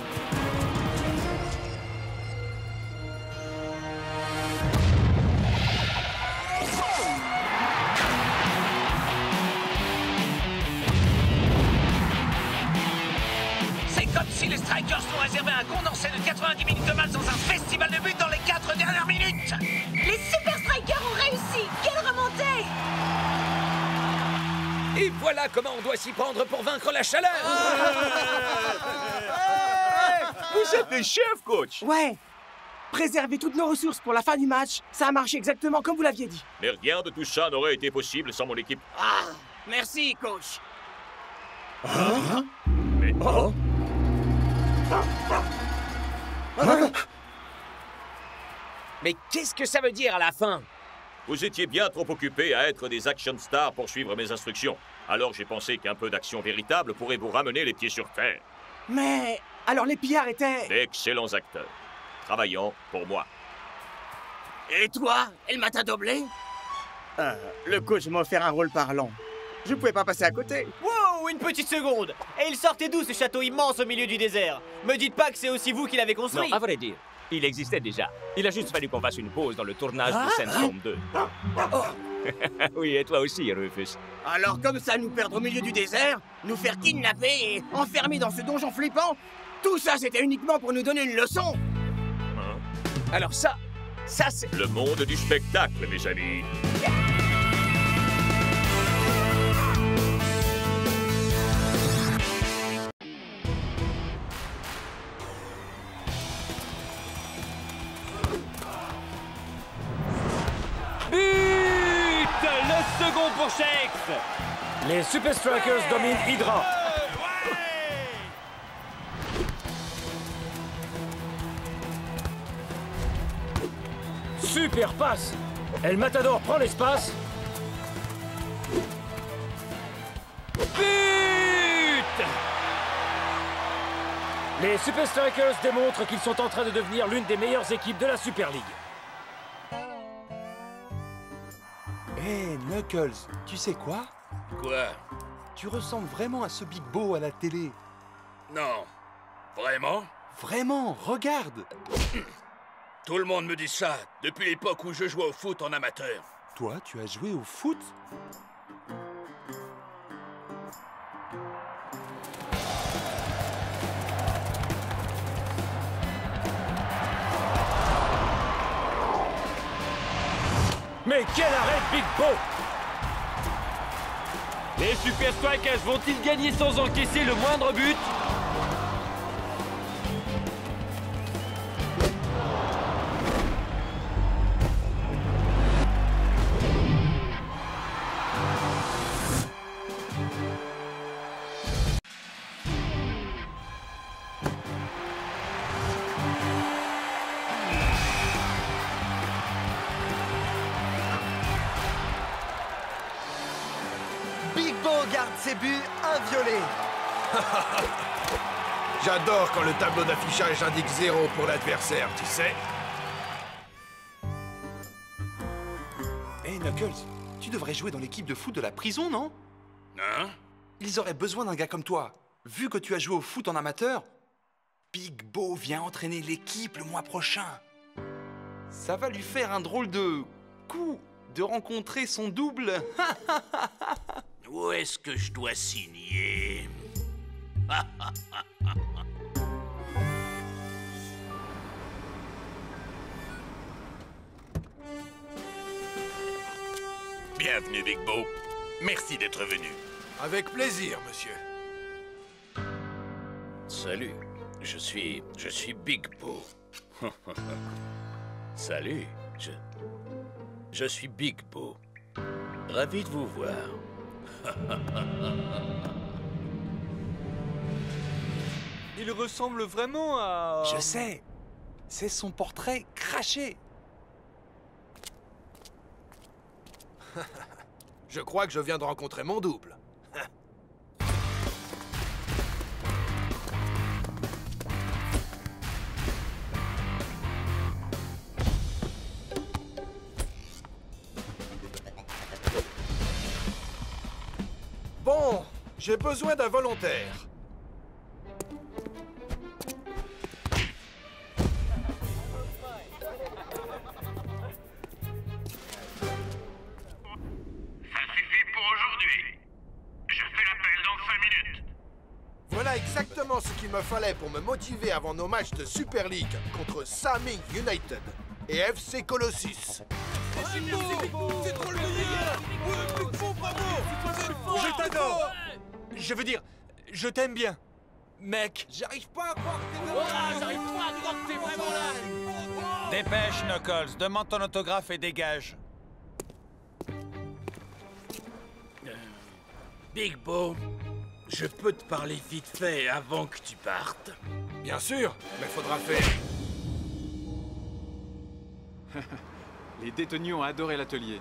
C'est comme si les strikers nous réservaient un condensé de 90 minutes de match dans un festival de buts dans les 4 dernières minutes. Les Super Strikers ont réussi. Quelle remontée! Et voilà comment on doit s'y prendre pour vaincre la chaleur. Vous êtes des chefs, coach. Ouais. Préserver toutes nos ressources pour la fin du match, ça a marché exactement comme vous l'aviez dit. Mais rien de tout ça n'aurait été possible sans mon équipe. Ah, merci, coach. Mais... Oh. Mais qu'est-ce que ça veut dire à la fin? Vous étiez bien trop occupés à être des action stars pour suivre mes instructions. Alors j'ai pensé qu'un peu d'action véritable pourrait vous ramener les pieds sur terre. Mais alors les pillards étaient... D'excellents acteurs, travaillant pour moi. Et toi, elle m'a doublé? Le coach m'a offert un rôle parlant. Je pouvais pas passer à côté. Wow, une petite seconde! Et il sortait d'où ce château immense au milieu du désert? Me dites pas que c'est aussi vous qui l'avez construit? Non, à vrai dire, il existait déjà. Il a juste fallu qu'on fasse une pause dans le tournage de Sandstorm 2. Oui, et toi aussi, Rufus. Alors comme ça, nous perdre au milieu du désert, nous faire kidnapper et enfermer dans ce donjon flippant, tout ça c'était uniquement pour nous donner une leçon. Alors ça c'est... Le monde du spectacle, mes amis. Le second pour Shakes. Les Super Strikers dominent Hydra. Super passe. El Matador prend l'espace. But! Les Super Strikers démontrent qu'ils sont en train de devenir l'une des meilleures équipes de la Super League. Hé, Knuckles, tu sais quoi? Quoi? Tu ressembles vraiment à ce Big Bo à la télé. Non. Vraiment? Vraiment, regarde! Tout le monde me dit ça, depuis l'époque où je jouais au foot en amateur. Toi, tu as joué au foot? Mais quel arrêt de Big Bo! Les Super Strikers vont-ils gagner sans encaisser le moindre but? Garde ses buts inviolés. J'adore quand le tableau d'affichage indique 0 pour l'adversaire, tu sais. Hé, Knuckles, tu devrais jouer dans l'équipe de foot de la prison, non? Hein? Ils auraient besoin d'un gars comme toi. Vu que tu as joué au foot en amateur, Big Bo vient entraîner l'équipe le mois prochain. Ça va lui faire un drôle de coup de rencontrer son double. Où est-ce que je dois signer? Bienvenue, Big Bo. Merci d'être venu. Avec plaisir, monsieur. Salut, je suis Big Bo. Salut, je suis Big Bo. Ravi de vous voir. Il ressemble vraiment à... Je sais. C'est son portrait craché. Je crois que je viens de rencontrer mon double. Bon, j'ai besoin d'un volontaire. Voilà exactement ce qu'il me fallait pour me motiver avant nos matchs de Super League contre Saming United et FC Colossus. C'est trop le meilleur! Ouais, Big Bo, bravo! Je t'adore! Je veux dire, je t'aime bien. Mec, J'arrive pas à croire que t'es vraiment là! Dépêche, Knuckles. Demande ton autographe et dégage. Big Bo, je peux te parler vite fait avant que tu partes? Bien sûr, mais faudra faire... Les détenus ont adoré l'atelier.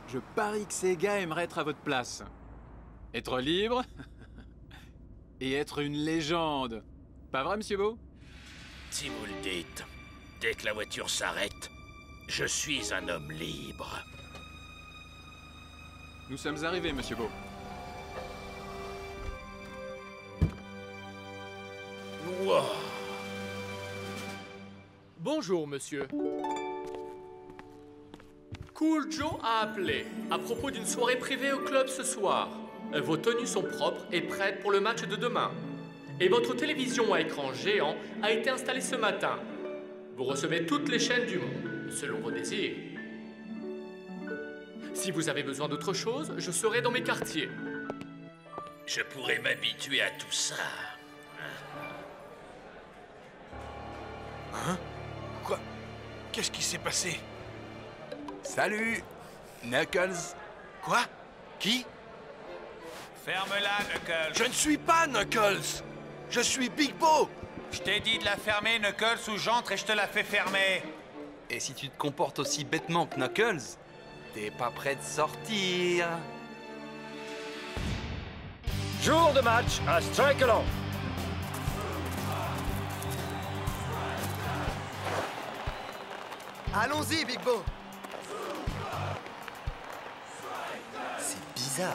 Je parie que ces gars aimeraient être à votre place. Être libre et être une légende. Pas vrai, monsieur Beau? Si vous le dites, dès que la voiture s'arrête, je suis un homme libre. Nous sommes arrivés, monsieur Beau. Wow. Bonjour, monsieur. Cool Joe a appelé à propos d'une soirée privée au club ce soir. Vos tenues sont propres et prêtes pour le match de demain. Et votre télévision à écran géant a été installée ce matin. Vous recevez toutes les chaînes du monde, selon vos désirs. Si vous avez besoin d'autre chose, je serai dans mes quartiers. Je pourrais m'habituer à tout ça. Hein? Quoi? Qu'est-ce qui s'est passé? Salut, Knuckles. Quoi? Qui? Ferme-la, Knuckles. Je ne suis pas Knuckles. Je suis Big Bo. Je t'ai dit de la fermer, Knuckles, ou j'entre et je te la fais fermer. Et si tu te comportes aussi bêtement que Knuckles, t'es pas prêt de sortir. Jour de match à Strikeland. Allons-y, Big Bo. C'est bizarre.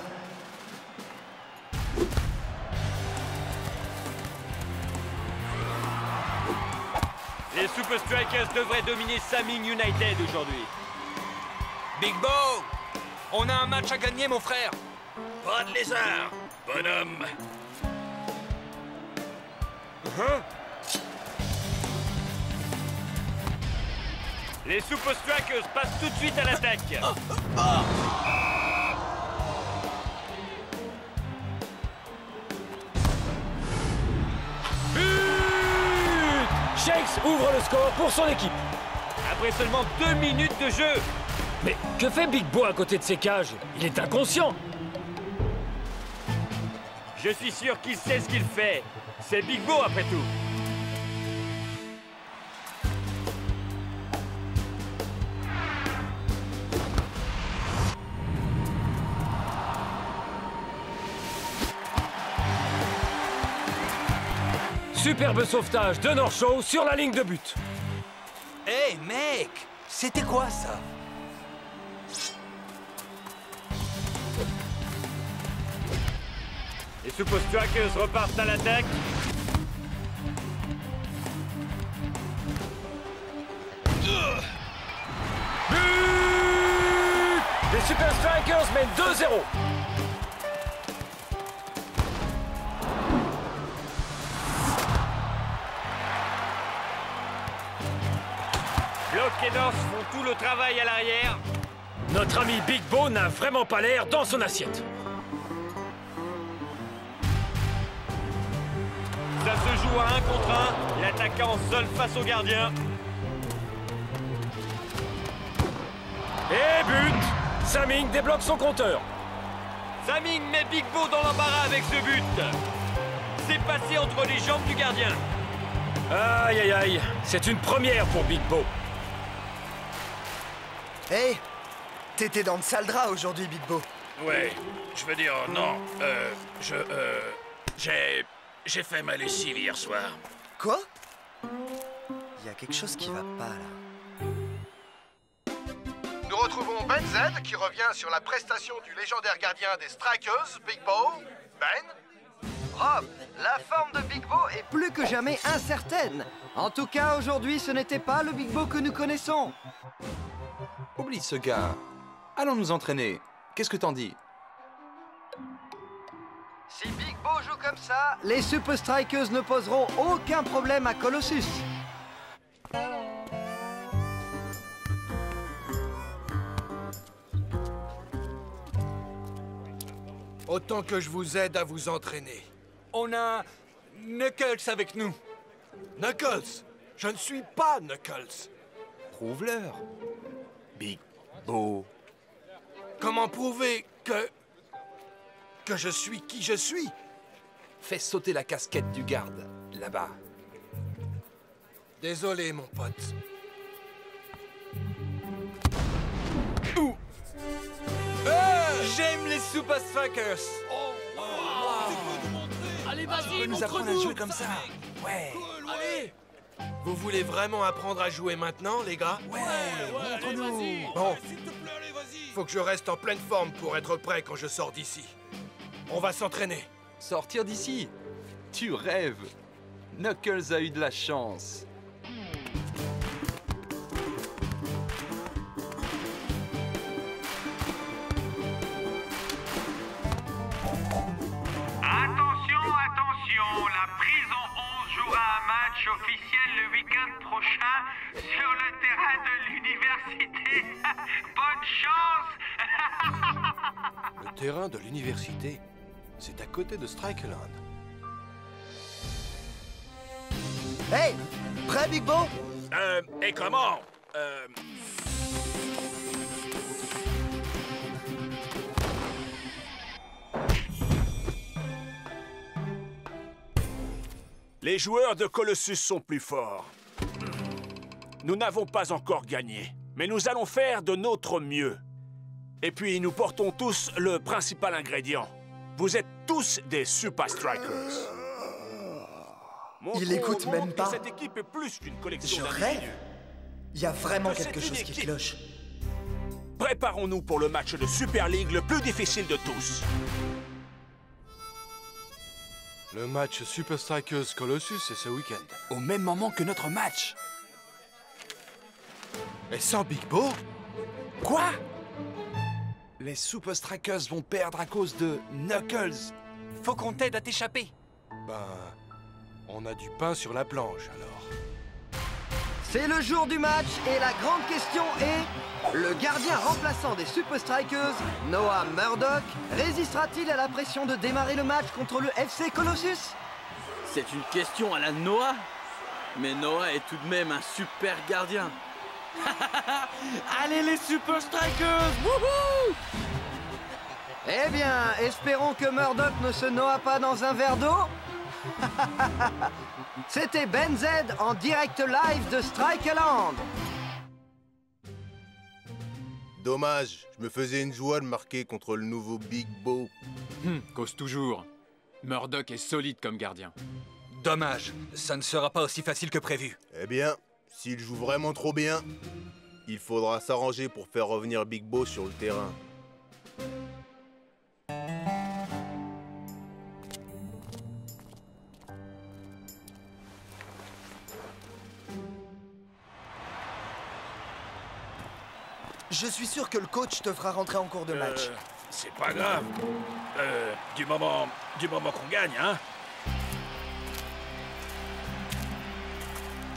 Les Super Strikers devraient dominer Saming United aujourd'hui. Big Bo, on a un match à gagner, mon frère. Pas de lézard, bonhomme. Les Super Strikers passent tout de suite à l'attaque. Shakes ouvre le score pour son équipe. Après seulement 2 minutes de jeu. Mais que fait Big Bo à côté de ces cages? Il est inconscient. Je suis sûr qu'il sait ce qu'il fait. C'est Big Bo après tout. Superbe sauvetage de North Show sur la ligne de but. Hey, mec, c'était quoi ça? Les Super Strikers repartent à l'attaque. But! Les Super Strikers mènent 2-0. Block et North font tout le travail à l'arrière. Notre ami Big Bo n'a vraiment pas l'air dans son assiette. Ça se joue à 1 contre 1. L'attaquant seul face au gardien. Et but! Saming débloque son compteur. Saming met Big Bo dans l'embarras avec ce but. C'est passé entre les jambes du gardien. Aïe aïe aïe, c'est une première pour Big Bo. Hey, t'étais dans le sale drap aujourd'hui, Big Bo. Ouais, je veux dire, non, j'ai fait ma lessive hier soir. Quoi? Il y a quelque chose qui va pas, là. Nous retrouvons Ben Z qui revient sur la prestation du légendaire gardien des Strikers, Big Bo. Ben? Rob, la forme de Big Bo est plus que jamais incertaine. En tout cas, aujourd'hui, ce n'était pas le Big Bo que nous connaissons. Oublie ce gars. Allons nous entraîner. Qu'est-ce que t'en dis? Si Big Bo joue comme ça, les Super Strikers ne poseront aucun problème à Colossus. Autant que je vous aide à vous entraîner. On a Knuckles avec nous. Knuckles? Je ne suis pas Knuckles. Prouve-leur. Big Bo. Comment prouver que je suis qui je suis? Fais sauter la casquette du garde, là-bas. Désolé, mon pote. j'aime les Super Strikers. Allez, Tu vas-y, peux nous apprendre à jouer comme ça. Ouais. Allez. Vous voulez vraiment apprendre à jouer maintenant, les gars? Ouais, montre-nous. Bon, faut que je reste en pleine forme pour être prêt quand je sors d'ici. On va s'entraîner. Sortir d'ici? Tu rêves. Knuckles a eu de la chance. Attention, attention, la prison 11 jouera un match officiel le week-end prochain sur le terrain de l'université. Bonne chance. Le terrain de l'université, c'est à côté de Strikeland. Hey! Prêt, Big Bo? Et comment Les joueurs de Colossus sont plus forts. Nous n'avons pas encore gagné, mais nous allons faire de notre mieux. Et puis, nous portons tous le principal ingrédient. Vous êtes tous des Super Strikers. Il écoute Montrons au monde même pas. que cette équipe est plus qu'une collection Je d'individus. rêve? Il y a vraiment Que quelque c'est une chose qui équipe. cloche. Préparons-nous pour le match de Super League le plus difficile de tous. Le match Super Strikers Colossus est ce week-end. Au même moment que notre match. Et sans Big Bo? Quoi? Les Super Strikers vont perdre à cause de Knuckles. Faut qu'on t'aide à t'échapper. Ben, on a du pain sur la planche, alors. C'est le jour du match et la grande question est... Le gardien remplaçant des Super Strikers, Noah Murdock, résistera-t-il à la pression de démarrer le match contre le FC Colossus? C'est une question à la Noah. Mais Noah est tout de même un super gardien. Allez les Super Strikers! Wouhou! Eh bien, espérons que Murdock ne se noie pas dans un verre d'eau. C'était Ben Z en direct live de Strikeland. Dommage, je me faisais une joie de marquer contre le nouveau Big Bo. Cause toujours. Murdock est solide comme gardien. Dommage, ça ne sera pas aussi facile que prévu. Eh bien, s'il joue vraiment trop bien, il faudra s'arranger pour faire revenir Big Bo sur le terrain. Je suis sûr que le coach te fera rentrer en cours de match. C'est pas grave. Du moment qu'on gagne, hein.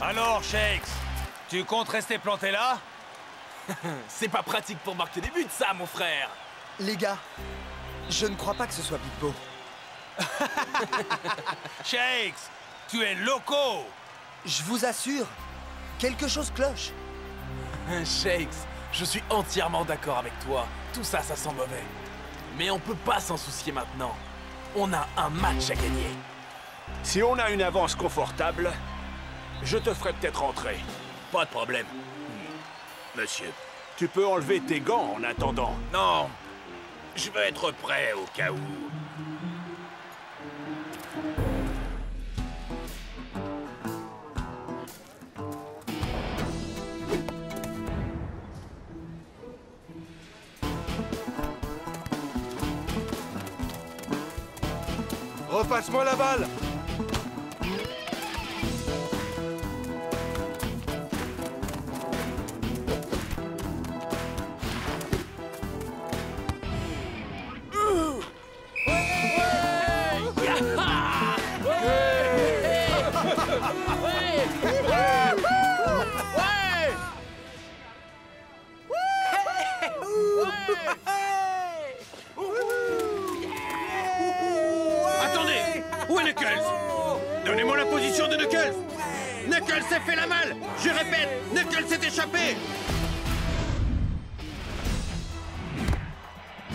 Alors, Shakes, tu comptes rester planté là? C'est pas pratique pour marquer des buts, ça, mon frère! Les gars, je ne crois pas que ce soit Big Bo. Shakes, tu es loco! Je vous assure, quelque chose cloche. Shakes, je suis entièrement d'accord avec toi. Tout ça, ça sent mauvais. Mais on peut pas s'en soucier maintenant. On a un match à gagner. Si on a une avance confortable, je te ferai peut-être rentrer. Pas de problème. Monsieur. Tu peux enlever tes gants en attendant. Non. Je veux être prêt au cas où. Repasse-moi la balle! Attendez! Où est Knuckles? Donnez-moi la position de Knuckles! Knuckles s'est fait la malle! Je répète, Knuckles s'est échappé!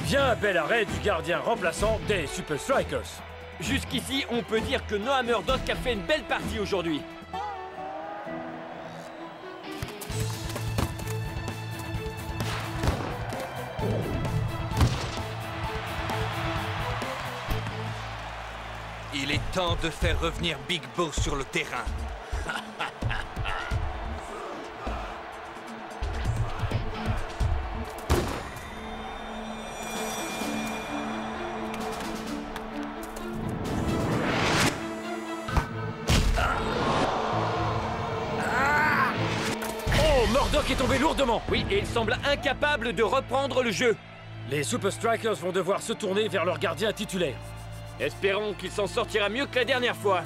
Bien un bel arrêt du gardien remplaçant des Super Strikers. Jusqu'ici, on peut dire que Noah Murdock a fait une belle partie aujourd'hui. Il est temps de faire revenir Big Bo sur le terrain. Murdoch est tombé lourdement. Oui, et il semble incapable de reprendre le jeu. Les Super Strikers vont devoir se tourner vers leur gardien titulaire. Espérons qu'il s'en sortira mieux que la dernière fois.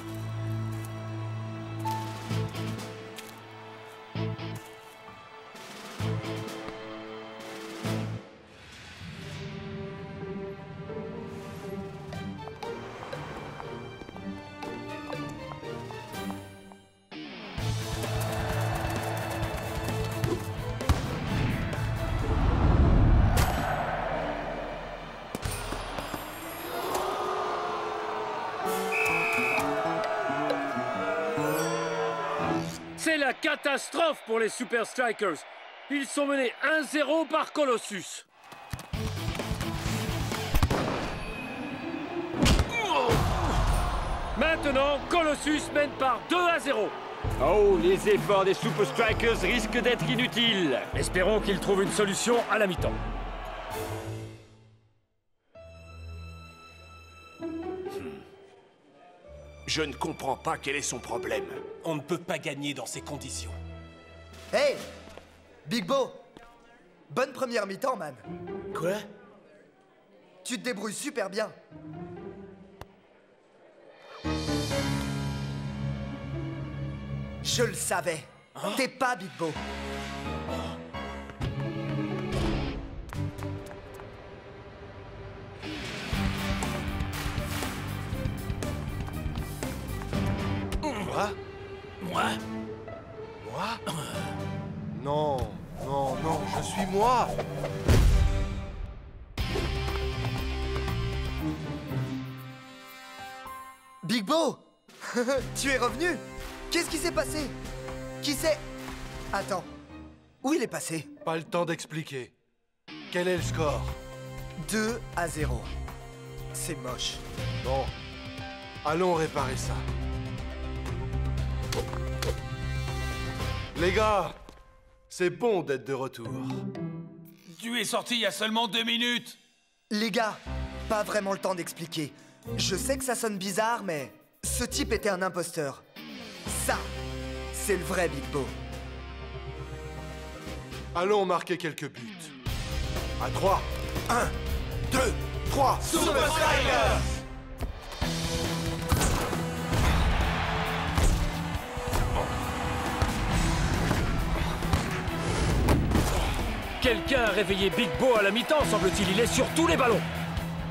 C'est la catastrophe pour les Super Strikers. Ils sont menés 1-0 par Colossus. Maintenant, Colossus mène par 2-0. Oh, les efforts des Super Strikers risquent d'être inutiles. Espérons qu'ils trouvent une solution à la mi-temps. Je ne comprends pas quel est son problème. On ne peut pas gagner dans ces conditions. Hey! Big Bo! Bonne première mi-temps, man. Quoi? Tu te débrouilles super bien. Je le savais. T'es pas Big Bo. Moi? Non, non, non, je suis moi. Big Bo! Tu es revenu? Qu'est-ce qui s'est passé? Qui c'est? Attends, où il est passé? Pas le temps d'expliquer. Quel est le score? 2-0. C'est moche. Bon, allons réparer ça. Les gars, c'est bon d'être de retour. Tu es sorti il y a seulement 2 minutes. Les gars, pas vraiment le temps d'expliquer. Je sais que ça sonne bizarre, mais ce type était un imposteur. Ça, c'est le vrai Big Bo. Allons marquer quelques buts. À 3. 1, 2, 3. Super Strikers! Quelqu'un a réveillé Big Bo à la mi-temps, semble-t-il. Il est sur tous les ballons.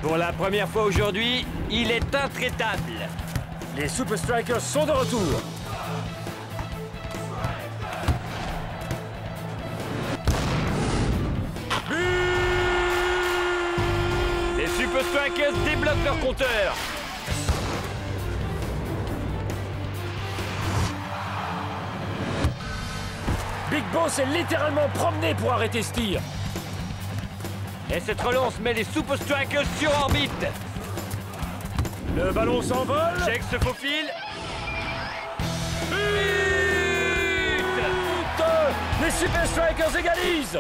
Pour la première fois aujourd'hui, il est intraitable. Les Super Strikers sont de retour. Les Super Strikers débloquent leur compteur. Big Bo s'est littéralement promené pour arrêter ce tir. Et cette relance met les Super Strikers sur orbite. Le ballon s'envole. Check se faufile. But! Les Super Strikers égalisent.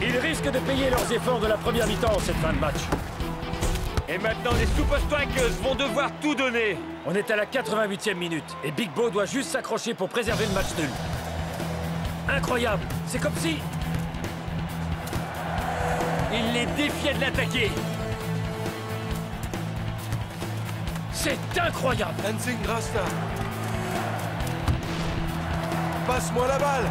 Ils risquent de payer leurs efforts de la première mi-temps cette fin de match. Et maintenant, les Super Strikers vont devoir tout donner. On est à la 88e minute et Big Bo doit juste s'accrocher pour préserver le match nul. Incroyable! C'est comme si... Il les défiait de l'attaquer. C'est incroyable! Enzing Grasta. Passe-moi la balle.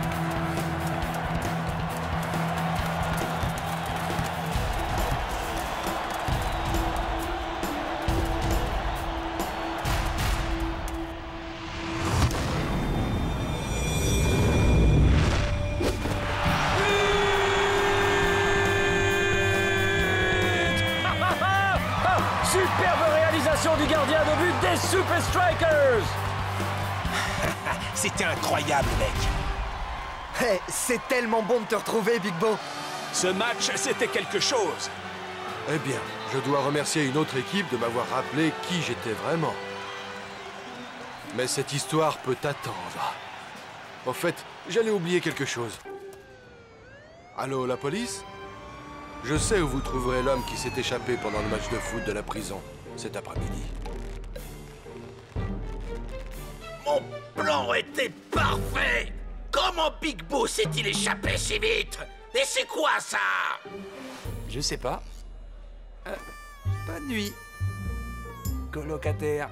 Superbe réalisation du gardien de but des Super Strikers! C'était incroyable, mec. Hey, c'est tellement bon de te retrouver, Big Bo. Ce match, c'était quelque chose. Eh bien, je dois remercier une autre équipe de m'avoir rappelé qui j'étais vraiment. Mais cette histoire peut attendre. Au fait, j'allais oublier quelque chose. Allô, la police? Je sais où vous trouverez l'homme qui s'est échappé pendant le match de foot de la prison cet après-midi. Mon plan était parfait! Comment Big Bo s'est-il échappé si vite? Et c'est quoi ça? Je sais pas. Bonne nuit, colocataire.